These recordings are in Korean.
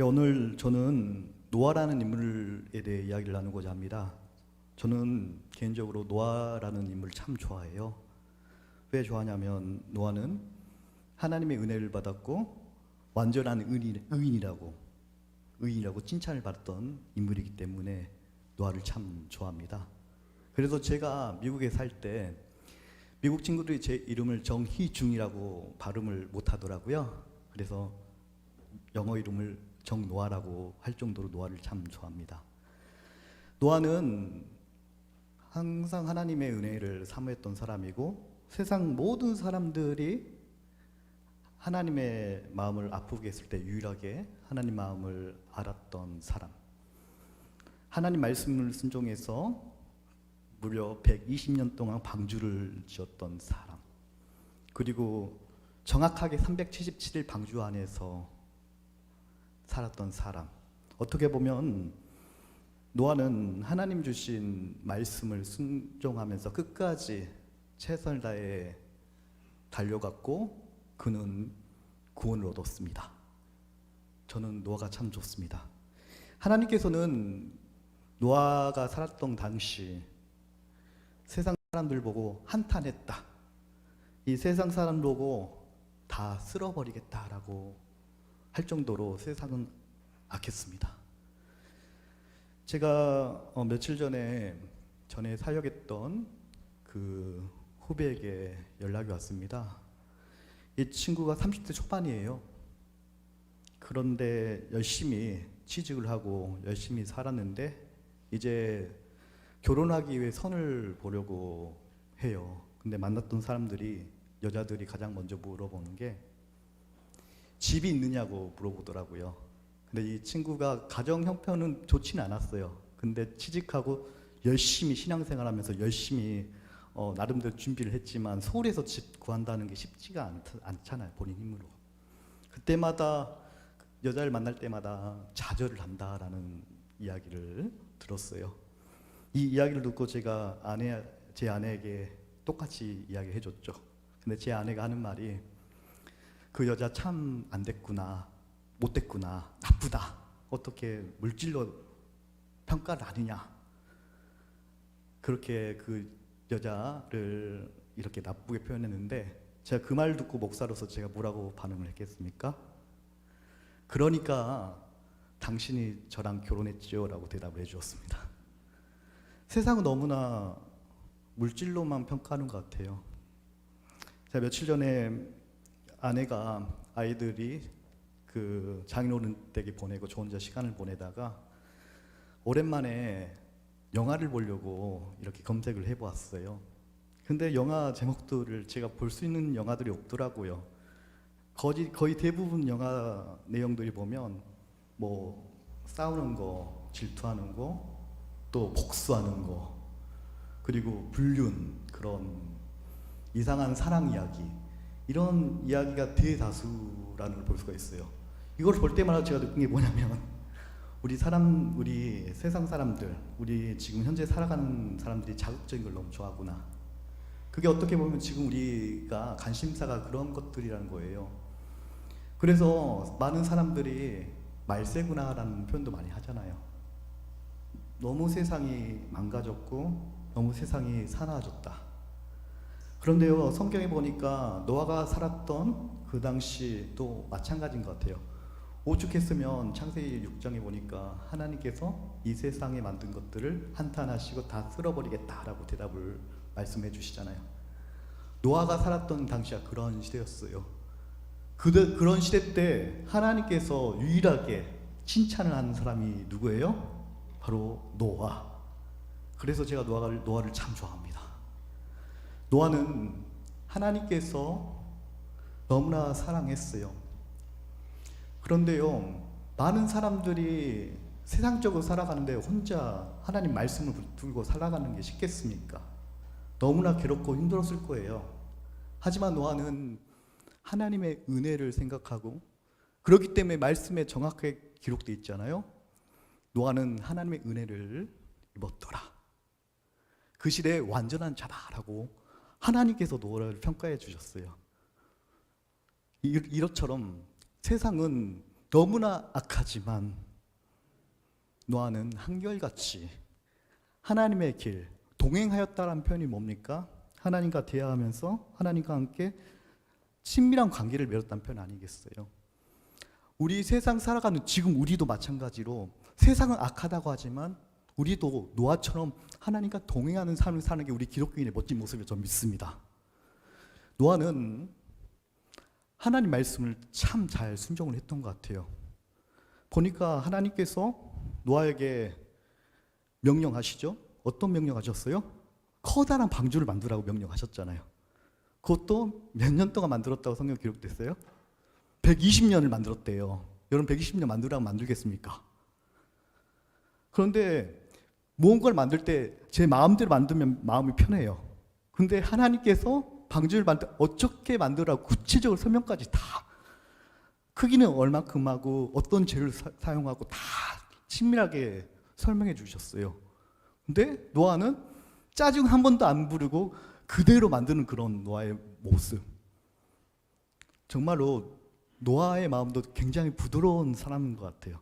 오늘 저는 노아라는 인물에 대해 이야기를 나누고자 합니다. 저는 개인적으로 노아라는 인물을 참 좋아해요. 왜 좋아하냐면 노아는 하나님의 은혜를 받았고 완전한 의인이라고 칭찬을 받았던 인물이기 때문에 노아를 참 좋아합니다. 그래서 제가 미국에 살 때 미국 친구들이 제 이름을 정희중이라고 발음을 못하더라고요. 그래서 영어 이름을 정노아라고 할 정도로 노아를 참 좋아합니다. 노아는 항상 하나님의 은혜를 사모했던 사람이고 세상 모든 사람들이 하나님의 마음을 아프게 했을 때 유일하게 하나님 마음을 알았던 사람, 하나님 말씀을 순종해서 무려 120년 동안 방주를 지었던 사람, 그리고 정확하게 377일 방주 안에서 살았던 사람. 어떻게 보면 노아는 하나님 주신 말씀을 순종하면서 끝까지 최선을 다해 달려갔고 그는 구원을 얻었습니다. 저는 노아가 참 좋습니다. 하나님께서는 노아가 살았던 당시 세상 사람들 보고 한탄했다. 이 세상 사람 보고 다 쓸어버리겠다라고 할 정도로 세상은 악했습니다. 제가 며칠 전에 사역했던 그 후배에게 연락이 왔습니다. 이 친구가 30대 초반이에요. 그런데 열심히 취직을 하고 열심히 살았는데 이제 결혼하기 위해 선을 보려고 해요. 근데 만났던 여자들이 가장 먼저 물어보는 게 집이 있느냐고 물어보더라고요. 근데 이 친구가 가정 형편은 좋지는 않았어요. 근데 취직하고 열심히 신앙생활하면서 열심히 나름대로 준비를 했지만 서울에서 집 구한다는 게 쉽지가 않잖아요. 본인 힘으로. 그때마다 여자를 만날 때마다 좌절을 한다라는 이야기를 들었어요. 이 이야기를 듣고 제가 제 아내에게 똑같이 이야기해 줬죠. 근데 제 아내가 하는 말이 그 여자 참 안 됐구나, 못 됐구나, 나쁘다. 어떻게 물질로 평가를 하느냐. 그렇게 그 여자를 이렇게 나쁘게 표현했는데 제가 그 말 듣고 목사로서 제가 뭐라고 반응을 했겠습니까? 그러니까 당신이 저랑 결혼했지요 라고 대답을 해주었습니다. 세상은 너무나 물질로만 평가하는 것 같아요. 제가 며칠 전에 아내가 아이들이 그 장인어른 댁에 보내고 저 혼자 시간을 보내다가 오랜만에 영화를 보려고 이렇게 검색을 해보았어요. 근데 영화 제목들을 제가 볼 수 있는 영화들이 없더라고요. 거의 대부분 영화 내용들이 보면 뭐 싸우는 거, 질투하는 거, 또 복수하는 거, 그리고 불륜, 그런 이상한 사랑 이야기, 이런 이야기가 대다수라는 걸 볼 수가 있어요. 이걸 볼 때마다 제가 느낀 게 뭐냐면 우리 세상 사람들, 우리 지금 현재 살아가는 사람들이 자극적인 걸 너무 좋아하구나. 그게 어떻게 보면 지금 우리가 관심사가 그런 것들이라는 거예요. 그래서 많은 사람들이 말세구나라는 표현도 많이 하잖아요. 너무 세상이 망가졌고 너무 세상이 사나워졌다. 그런데요, 성경에 보니까 노아가 살았던 그 당시도 마찬가지인 것 같아요. 오죽했으면 창세기 6장에 보니까 하나님께서 이 세상에 만든 것들을 한탄하시고 다 쓸어버리겠다라고 대답을 말씀해 주시잖아요. 노아가 살았던 당시가 그런 시대였어요. 그런 시대 때 하나님께서 유일하게 칭찬을 하는 사람이 누구예요? 바로 노아. 그래서 제가 노아를 참 좋아합니다. 노아는 하나님께서 너무나 사랑했어요. 그런데요, 많은 사람들이 세상적으로 살아가는데 혼자 하나님 말씀을 붙들고 살아가는 게 쉽겠습니까? 너무나 괴롭고 힘들었을 거예요. 하지만 노아는 하나님의 은혜를 생각하고 그렇기 때문에 말씀에 정확하게 기록되어 있잖아요. 노아는 하나님의 은혜를 입었더라. 그 시대에 완전한 자다라고 하나님께서 노아를 평가해 주셨어요. 이것처럼 세상은 너무나 악하지만 노아는 한결같이 하나님의 길, 동행하였다라는 표현이 뭡니까? 하나님과 대화하면서 하나님과 함께 친밀한 관계를 맺었다는 표현 아니겠어요? 우리 세상 살아가는 지금 우리도 마찬가지로 세상은 악하다고 하지만 우리도 노아처럼 하나님과 동행하는 삶을 사는 게 우리 기독교인의 멋진 모습을 전 믿습니다. 노아는 하나님 말씀을 참 잘 순종을 했던 것 같아요. 보니까 하나님께서 노아에게 명령하시죠? 어떤 명령하셨어요? 커다란 방주를 만들라고 명령하셨잖아요. 그것도 몇 년 동안 만들었다고 성경 기록됐어요? 120년을 만들었대요. 여러분 120년 만들라고 만들겠습니까? 그런데 무언가를 만들 때 제 마음대로 만들면 마음이 편해요. 근데 하나님께서 방주를 어떻게 만들라고 구체적으로 설명까지 다, 크기는 얼마큼 하고 어떤 재료를 사용하고 다 친밀하게 설명해 주셨어요. 근데 노아는 짜증 한 번도 안 부르고 그대로 만드는 그런 노아의 모습. 정말로 노아의 마음도 굉장히 부드러운 사람인 것 같아요.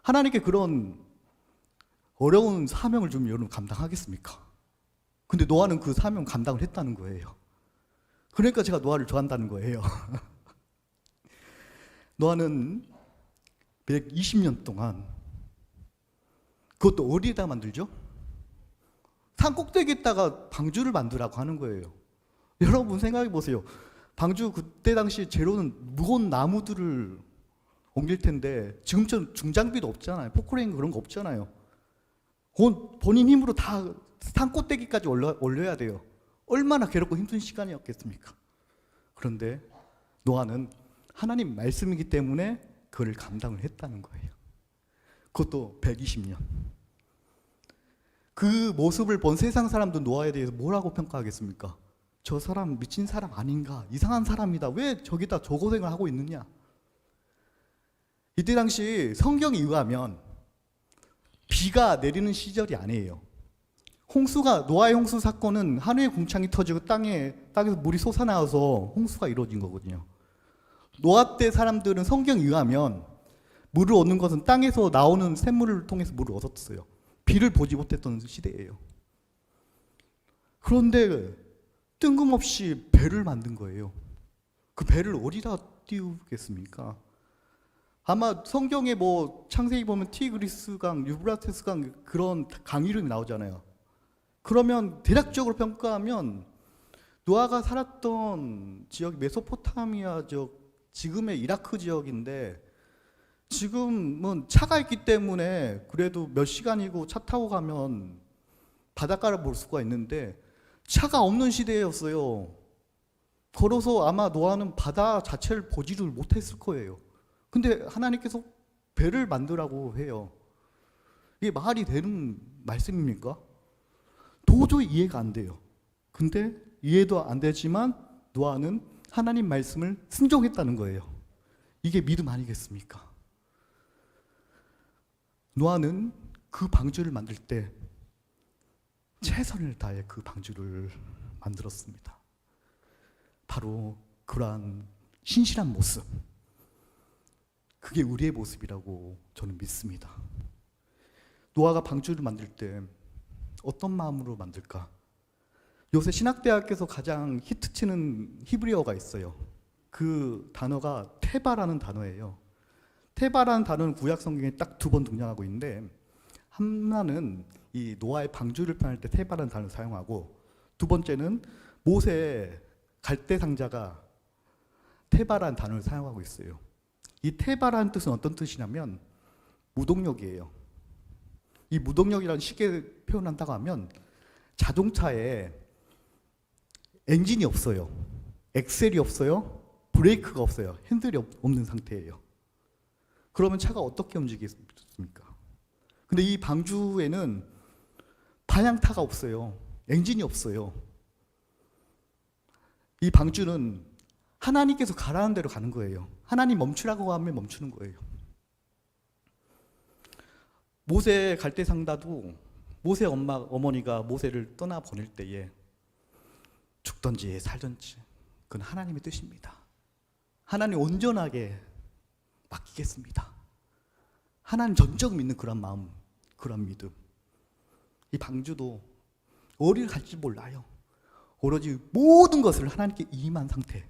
하나님께 그런 어려운 사명을 주면 여러분 감당하겠습니까? 근데 노아는 그 사명 감당을 했다는 거예요. 그러니까 제가 노아를 좋아한다는 거예요. 노아는 120년 동안, 그것도 어디에다 만들죠? 산 꼭대기에다가 방주를 만들라고 하는 거예요. 여러분 생각해 보세요. 방주 그때 당시 재료는 무거운 나무들을 옮길 텐데 지금처럼 중장비도 없잖아요. 포크레인 그런 거 없잖아요. 본인 힘으로 다 산 꼭대기까지 올려야 돼요. 얼마나 괴롭고 힘든 시간이었겠습니까? 그런데 노아는 하나님 말씀이기 때문에 그걸 감당을 했다는 거예요. 그것도 120년. 그 모습을 본 세상 사람도 노아에 대해서 뭐라고 평가하겠습니까? 저 사람 미친 사람 아닌가? 이상한 사람이다. 왜 저기다 저 고생을 하고 있느냐? 이때 당시 성경에 의하면 비가 내리는 시절이 아니에요. 노아의 홍수 사건은 하늘의 궁창이 터지고 땅에서 물이 솟아나와서 홍수가 이루어진 거거든요. 노아 때 사람들은 성경에 의하면 물을 얻는 것은 땅에서 나오는 샘물을 통해서 물을 얻었어요. 비를 보지 못했던 시대예요. 그런데 뜬금없이 배를 만든 거예요. 그 배를 어디다 띄우겠습니까? 아마 성경에 창세기 보면 티그리스강, 유브라테스강 그런 강 이름이 나오잖아요. 그러면 대략적으로 평가하면 노아가 살았던 지역이 메소포타미아 지역, 지금의 이라크 지역인데 지금은 차가 있기 때문에 그래도 몇 시간이고 차 타고 가면 바닷가를 볼 수가 있는데 차가 없는 시대였어요. 걸어서 아마 노아는 바다 자체를 보지를 못했을 거예요. 근데 하나님께서 배를 만들라고 해요. 이게 말이 되는 말씀입니까? 도저히 이해가 안 돼요. 근데 이해도 안 되지만 노아는 하나님 말씀을 순종했다는 거예요. 이게 믿음 아니겠습니까? 노아는 그 방주를 만들 때 최선을 다해 그 방주를 만들었습니다. 바로 그러한 신실한 모습, 그게 우리의 모습이라고 저는 믿습니다. 노아가 방주를 만들 때 어떤 마음으로 만들까? 요새 신학대학에서 가장 히트치는 히브리어가 있어요. 그 단어가 테바라는 단어예요. 테바라는 단어는 구약 성경에 딱 2번 등장하고 있는데, 하나는 이 노아의 방주를 표현할 때 테바라는 단어를 사용하고, 두 번째는 모세 갈대 상자가 테바라는 단어를 사용하고 있어요. 이 테바라는 뜻은 어떤 뜻이냐면 무동력이에요. 이 무동력이라는 쉽게 표현한다고 하면 자동차에 엔진이 없어요. 엑셀이 없어요. 브레이크가 없어요. 핸들이 없는 상태예요. 그러면 차가 어떻게 움직이겠습니까? 근데 이 방주에는 반향타가 없어요. 엔진이 없어요. 이 방주는 하나님께서 가라는 대로 가는 거예요. 하나님 멈추라고 하면 멈추는 거예요. 모세 갈대 상다도 모세 어머니가 모세를 떠나 보낼 때에 죽든지 살든지 그건 하나님의 뜻입니다. 하나님 온전하게 맡기겠습니다. 하나님 전적 믿는 그런 마음, 그런 믿음. 이 방주도 어디를 갈지 몰라요. 오로지 모든 것을 하나님께 임한 상태.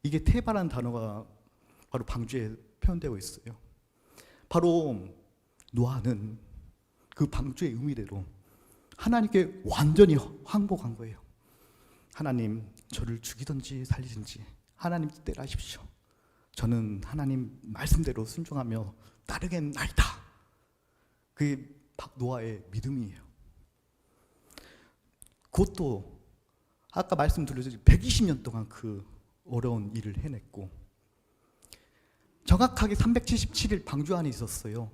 이게 테바라는 단어가 바로 방주에 표현되고 있어요. 바로 노아는 그 방주의 의미대로 하나님께 완전히 항복한 거예요. 하나님, 저를 죽이든지 살리든지 하나님 뜻대로 하십시오. 저는 하나님 말씀대로 순종하며 따르겠나이다. 그게 노아의 믿음이에요. 그것도 아까 말씀드렸듯이 120년 동안 그 어려운 일을 해냈고 정확하게 377일 방주 안에 있었어요.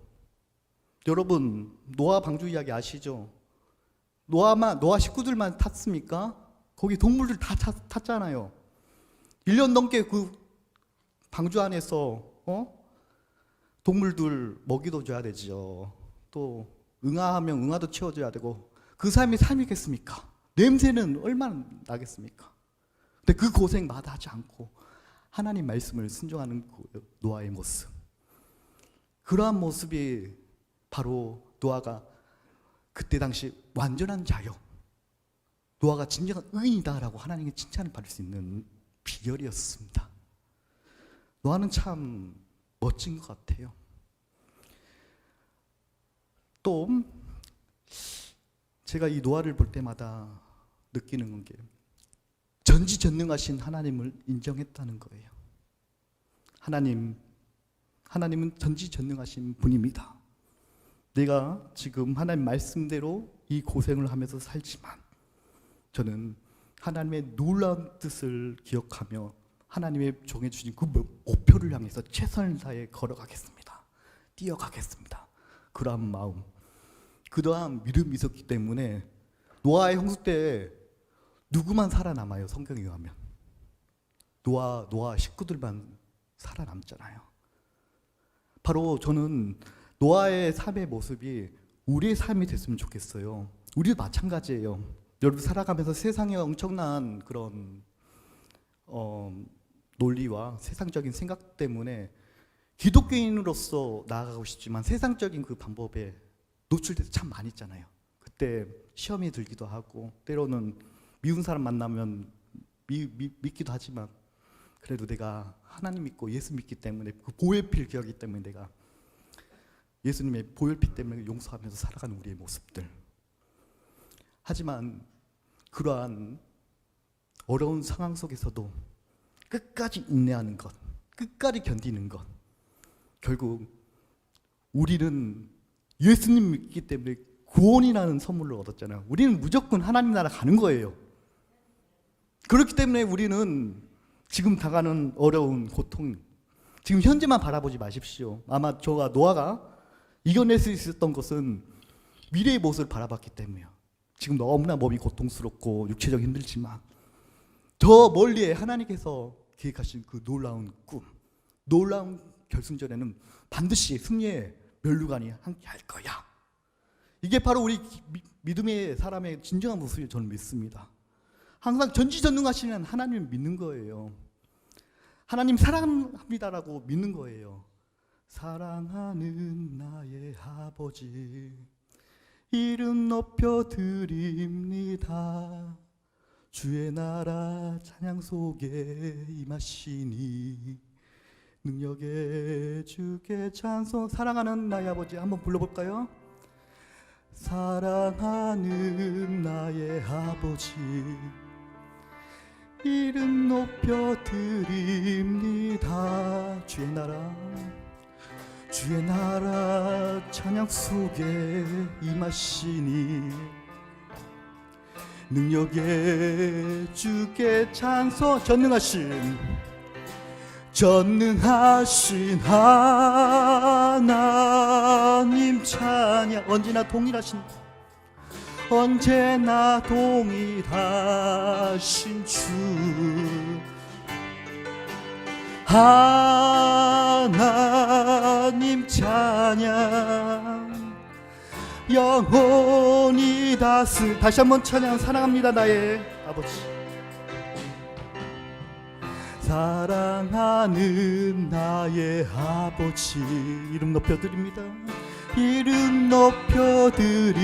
여러분, 노아 방주 이야기 아시죠? 노아 식구들만 탔습니까? 거기 동물들 다 탔잖아요. 1년 넘게 그 방주 안에서 동물들 먹이도 줘야 되죠. 또 응아하면 응아도 채워줘야 되고 그 삶이 삶이겠습니까? 냄새는 얼마나 나겠습니까? 근데 그 고생 마다하지 않고 하나님 말씀을 순종하는 노아의 모습, 그러한 모습이 바로 노아가 그때 당시 완전한 자요, 노아가 진정한 의인이다라고 하나님께 칭찬을 받을 수 있는 비결이었습니다. 노아는 참 멋진 것 같아요. 또 제가 이 노아를 볼 때마다 느끼는 게 전지전능하신 하나님을 인정했다는 거예요. 하나님은 전지전능하신 분입니다. 내가 지금 하나님 말씀대로 이 고생을 하면서 살지만 저는 하나님의 놀라운 뜻을 기억하며 하나님의 정해주신 그 목표를 향해서 최선을 다해 걸어가겠습니다. 뛰어가겠습니다. 그러한 마음, 그러한 믿음이 있었기 때문에 노아의 홍수 때 누구만 살아남아요? 성경에 의하면 노아 식구들만 살아남잖아요. 바로 저는 노아의 삶의 모습이 우리의 삶이 됐으면 좋겠어요. 우리도 마찬가지예요. 여러분 살아가면서 세상에 엄청난 그런 논리와 세상적인 생각 때문에 기독교인으로서 나아가고 싶지만 세상적인 그 방법에 노출돼서 참 많이 있잖아요. 그때 시험이 들기도 하고 때로는 미운 사람 만나면 믿기도 하지만 그래도 내가 하나님 믿고 예수 믿기 때문에 그 보혈 피를 기억하기 때문에 내가 예수님의 보혈 피 때문에 용서하면서 살아가는 우리의 모습들. 하지만 그러한 어려운 상황 속에서도 끝까지 인내하는 것, 끝까지 견디는 것, 결국 우리는 예수님 믿기 때문에 구원이라는 선물을 얻었잖아요. 우리는 무조건 하나님 나라 가는 거예요. 그렇기 때문에 우리는 지금 당하는 어려운 고통, 지금 현재만 바라보지 마십시오. 아마 저와 노아가 이겨낼 수 있었던 것은 미래의 모습을 바라봤기 때문이에요. 지금 너무나 몸이 고통스럽고 육체적으로 힘들지만 더 멀리에 하나님께서 계획하신 그 놀라운 꿈, 놀라운 결승전에는 반드시 승리의 면류관이 함께 할 거야. 이게 바로 우리 믿음의 사람의 진정한 모습을 저는 믿습니다. 항상 전지전능하시는 하나님을 믿는 거예요. 하나님 사랑합니다라고 믿는 거예요. 사랑하는 나의 아버지 이름 높여 드립니다. 주의 나라 찬양 속에 임하시니 능력의 주께 찬송. 사랑하는 나의 아버지 한번 불러볼까요? 사랑하는 나의 아버지 이름 높여 드립니다. 주의 나라 찬양 속에 임하시니 능력의 주께 찬송. 전능하신 하나님 찬양. 언제나 동일하신 주 하나님 찬양. 영원히 다시 한번 찬양. 사랑합니다 나의 아버지. 사랑하는 나의 아버지, 이름 높여드립니다. 이름 높여드림.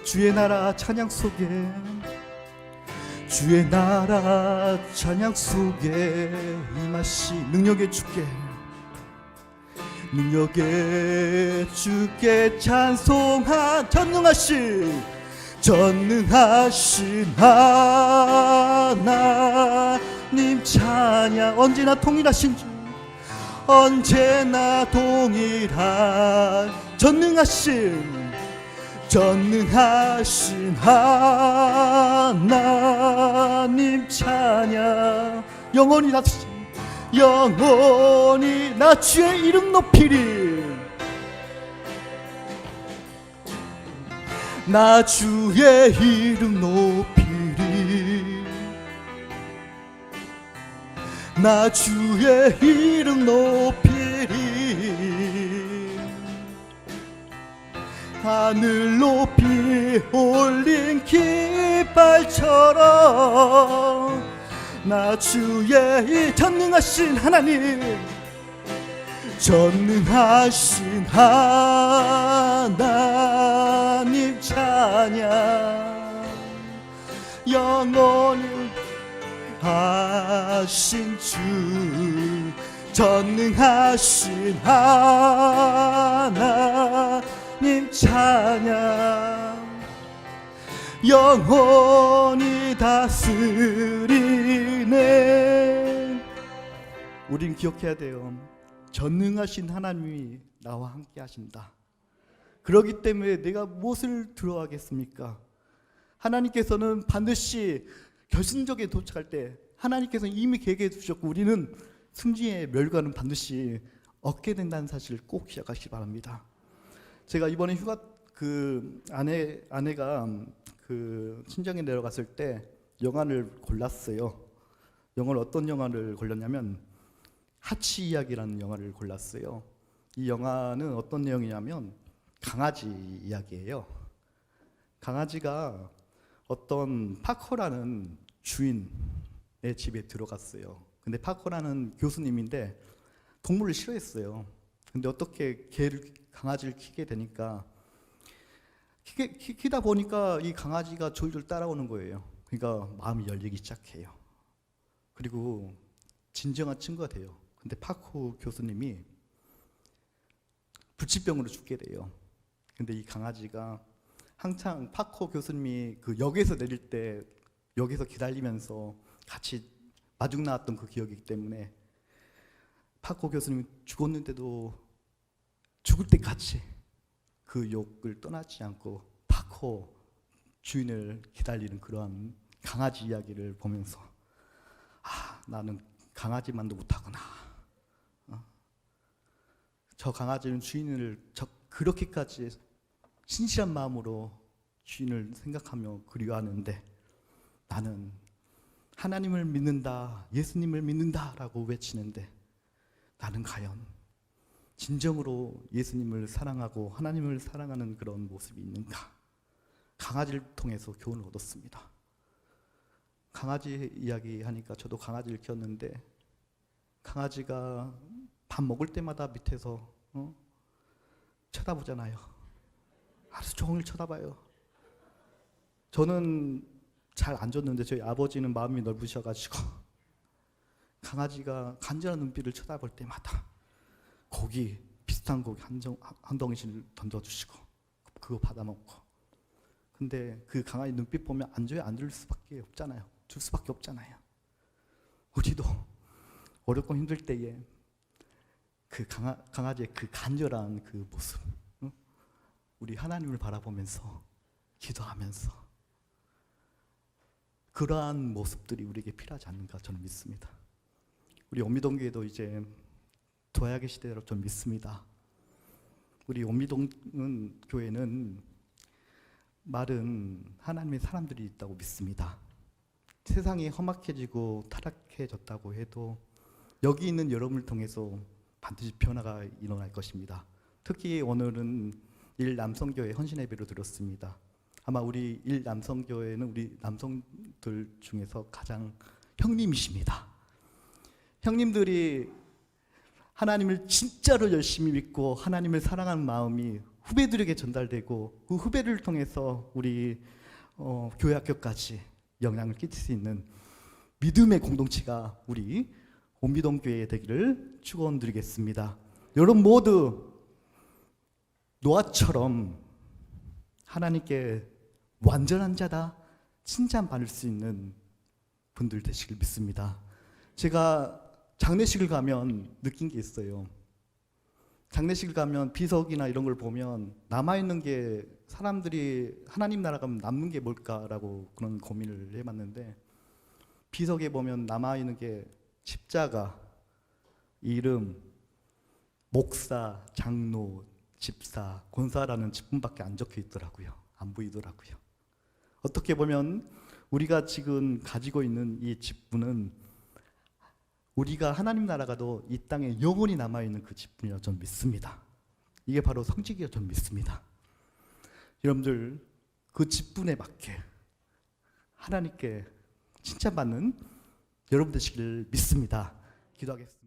주의 나라 찬양 속에, 주의 나라 찬양 속에 임하시 능력의 주께, 능력의 주께 찬송한 전능하신 하나님 찬양. 언제나 동일하신 주, 언제나 동일한 전능하신 하나님 찬양. 영원히 나 주의 이름 높이리. 나 주의 이름 높이리. 나 주의 이름 높이리. 하늘 높이 올린 깃발처럼 나 주의 이 전능하신 하나님, 전능하신 하나님 찬양. 영원히 하신 주, 전능하신 하나님 찬양. 영원히 다스리네. 우린 기억해야 돼요. 전능하신 하나님이 나와 함께 하신다. 그렇기 때문에 내가 무엇을 두려워하겠습니까? 하나님께서는 반드시 결승적에 도착할 때 하나님께서는 이미 계획해 두셨고 우리는 승리의 멸관은 반드시 얻게 된다는 사실을 꼭 기억하시기 바랍니다. 제가 이번에 휴가 아내가 친정에 내려갔을 때 영화를 골랐어요. 영화를 어떤 영화를 골랐냐면 하치 이야기라는 영화를 골랐어요. 이 영화는 어떤 내용이냐면 강아지 이야기예요. 강아지가 어떤 파커라는 주인의 집에 들어갔어요. 근데 파커라는 교수님인데 동물을 싫어했어요. 근데 어떻게 강아지를 키게 되니까 키다 보니까 이 강아지가 졸졸 따라오는 거예요. 그러니까 마음이 열리기 시작해요. 그리고 진정한 친구가 돼요. 근데 파코 교수님이 불치병으로 죽게 돼요. 근데 이 강아지가 한창 파코 교수님이 그 역에서 내릴 때 역에서 기다리면서 같이 마중 나왔던 그 기억이기 때문에 파코 교수님이 죽었는데도 죽을 때까지 그 욕을 떠나지 않고 파코 주인을 기다리는 그러한 강아지 이야기를 보면서 나는 강아지만도 못하구나. 저 강아지는 주인을 그렇게까지 신실한 마음으로 주인을 생각하며 그리워하는데 나는 하나님을 믿는다, 예수님을 믿는다라고 외치는데 나는 과연 진정으로 예수님을 사랑하고 하나님을 사랑하는 그런 모습이 있는가? 강아지를 통해서 교훈을 얻었습니다. 강아지 이야기 하니까 저도 강아지를 키웠는데 강아지가 밥 먹을 때마다 밑에서 쳐다보잖아요. 하루 종일 쳐다봐요. 저는 잘 안 줬는데 저희 아버지는 마음이 넓으셔가지고 강아지가 간절한 눈빛을 쳐다볼 때마다 고기, 비슷한 고기 한 덩이씩 던져주시고 그거 받아먹고. 근데 그 강아지 눈빛 보면 안 줘야 안 줄 수밖에 없잖아요. 줄 수밖에 없잖아요. 우리도 어렵고 힘들 때에 그 강아지의 그 간절한 그 모습, 우리 하나님을 바라보면서 기도하면서 그러한 모습들이 우리에게 필요하지 않는가 저는 믿습니다. 우리 오미동교회도 이제 도약의 시대로 좀 믿습니다. 우리 오미동 교회는 마른 하나님의 사람들이 있다고 믿습니다. 세상이 험악해지고 타락해졌다고 해도 여기 있는 여러분을 통해서 반드시 변화가 일어날 것입니다. 특히 오늘은 일남성교회 헌신예배로 드렸습니다. 아마 우리 일남성교회는 우리 남성들 중에서 가장 형님이십니다. 형님들이 하나님을 진짜로 열심히 믿고 하나님을 사랑하는 마음이 후배들에게 전달되고 그 후배를 통해서 우리 교회 학교까지 영향을 끼칠 수 있는 믿음의 공동체가 우리 온미동교회 되기를 축원드리겠습니다. 여러분 모두 노아처럼 하나님께 완전한 자다 칭찬받을 수 있는 분들 되시길 믿습니다. 제가 장례식을 가면 느낀 게 있어요. 장례식을 가면 비석이나 이런 걸 보면 남아있는 게 사람들이 하나님 나라 가면 남는 게 뭘까라고 그런 고민을 해봤는데 비석에 보면 남아있는 게 십자가, 이름, 목사, 장로, 집사, 권사라는 직분밖에 안 적혀 있더라고요. 안 보이더라고요. 어떻게 보면 우리가 지금 가지고 있는 이 직분은 우리가 하나님 나라 가도 이 땅에 영원히 남아있는 그 직분이라고 저는 믿습니다. 이게 바로 성직이라고 저는 믿습니다. 여러분들 그 직분에 맞게 하나님께 칭찬받는 여러분 되시기를 믿습니다. 기도하겠습니다.